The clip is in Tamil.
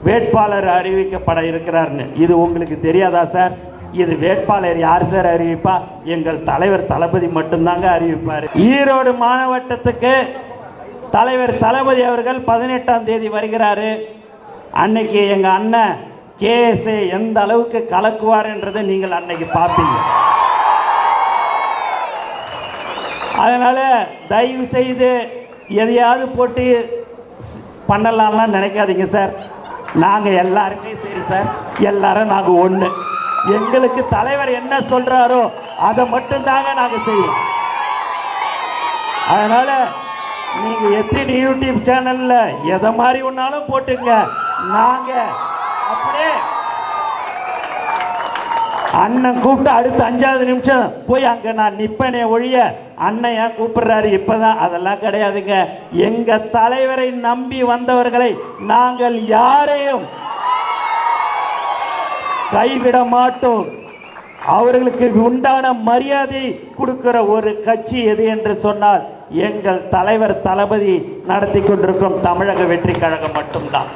வேட்பாளர் அறிவிக்கப்பட இருக்கிறார்னு. இது உங்களுக்கு தெரியாதா சார்? இது வேட்பாளர் யார் சார் அறிவிப்பா? எங்கள் தலைவர் தளபதி மட்டும்தாங்க அறிவிப்பார். ஈரோடு மாவட்டத்துக்கு தலைவர் தளபதி அவர்கள் 18ஆம் தேதி வருகிறாரு. அன்னைக்கு எங்கள் அண்ணன் கேஎஸ்ஏ எந்த அளவுக்கு கலக்குவார் என்றதை நீங்கள் அன்னைக்கு பார்ப்பீங்க. அதனால் தயவு செய்து எதையாவது போட்டு பண்ணலாம்லாம் நினைக்காதீங்க சார். நாங்கள் எல்லாருமே சரி சார், எல்லாரும் நாங்கள் ஒன்று. எங்களுக்கு தலைவர் என்ன சொல்கிறாரோ அதை மட்டும்தாங்க நாங்கள் செய்வோம். அதனால் நீங்கள் எத்தனை யூடியூப் சேனலில் எதை மாதிரி ஒன்றாலும் போட்டுங்க. நாங்கள் அப்படியே அண்ணன் கூப்பிட்டு அடுத்த 5வது நிமிஷம் போய் அங்கே நான் நிற்பனே ஒழிய அண்ணன் ஏன் கூப்பிடுறாரு இப்போதான், அதெல்லாம் கிடையாதுங்க. எங்கள் தலைவரை நம்பி வந்தவர்களை நாங்கள் யாரையும் கைவிட மாட்டோம். அவர்களுக்கு உண்டான மரியாதை கொடுக்கிற ஒரு கட்சி எது என்று சொன்னால் எங்கள் தலைவர் தளபதி நடத்தி கொண்டிருக்கும் தமிழக வெற்றி கழகம் மட்டும்தான்.